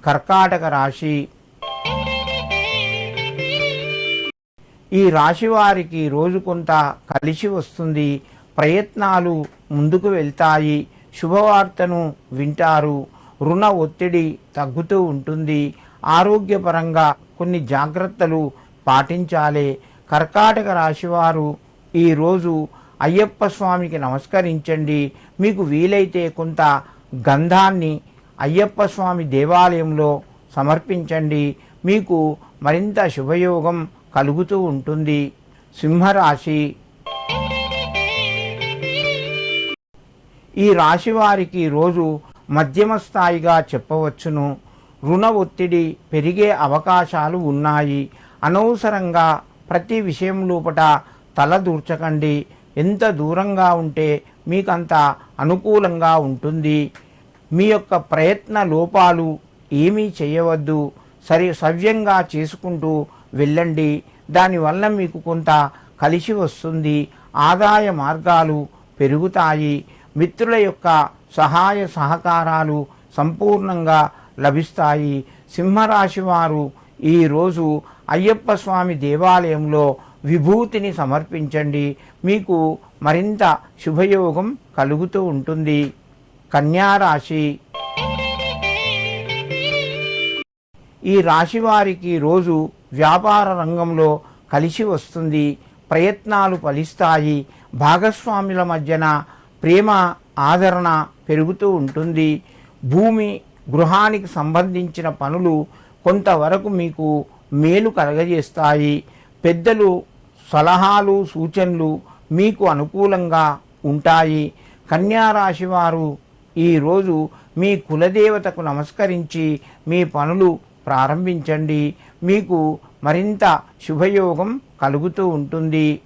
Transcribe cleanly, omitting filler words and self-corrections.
కర్కాటక రాశి. ఈ రాశి వారికి రోజు కొంత కలిసి వస్తుంది. ప్రయత్నాలు ముందుకు వెళ్తాయి. శుభవార్తను వింటారు. రుణ ఒత్తిడి తగ్గుతూ ఉంటుంది. ఆరోగ్యపరంగా కొన్ని జాగ్రత్తలు పాటించాలి. కర్కాటక రాశివారు ఈరోజు అయ్యప్ప స్వామికి నమస్కరించండి. మీకు వీలైతే కొంత గంధాన్ని అయ్యప్ప స్వామి దేవాలయంలో సమర్పించండి. మీకు మరింత శుభయోగం కలుగుతూ ఉంటుంది. సింహరాశి. ఈ రాశి వారికి రోజు మధ్యమ స్థాయిగా చెప్పవచ్చును. రుణ ఒత్తిడి పెరిగే అవకాశాలు ఉన్నాయి. అనవసరంగా ప్రతి విషయం లోపట తలదూర్చకండి. ఎంత దూరంగా ఉంటే మీకంత అనుకూలంగా ఉంటుంది. మీ యొక్క ప్రయత్న లోపాలు ఏమీ చేయవద్దు. సవ్యంగా చేసుకుంటూ వెళ్ళండి. దానివల్ల మీకు కొంత కలిసి వస్తుంది. ఆదాయ మార్గాలు పెరుగుతాయి. మిత్రుల యొక్క సహాయ సహకారాలు సంపూర్ణంగా లభిస్తాయి. సింహరాశి వారు ఈరోజు అయ్యప్ప స్వామి దేవాలయంలో విభూతిని సమర్పించండి. మీకు మరింత శుభయోగం కలుగుతూ ఉంటుంది. కన్యారాశి. ఈ రాశి వారికి రోజు వ్యాపార రంగంలో కలిసి వస్తుంది. ప్రయత్నాలు ఫలిస్తాయి. భాగస్వాముల మధ్యన ప్రేమ ఆదరణ పెరుగుతూ ఉంటుంది. భూమి గృహానికి సంబంధించిన పనులు కొంతవరకు మీకు మేలు కలగజేస్తాయి. పెద్దలు సలహాలు సూచనలు మీకు అనుకూలంగా ఉంటాయి. కన్యారాశి వారు ఈరోజు మీ కులదేవతకు నమస్కరించి మీ పనులు ప్రారంభించండి. మీకు మరింత శుభయోగం కలుగుతూ ఉంటుంది.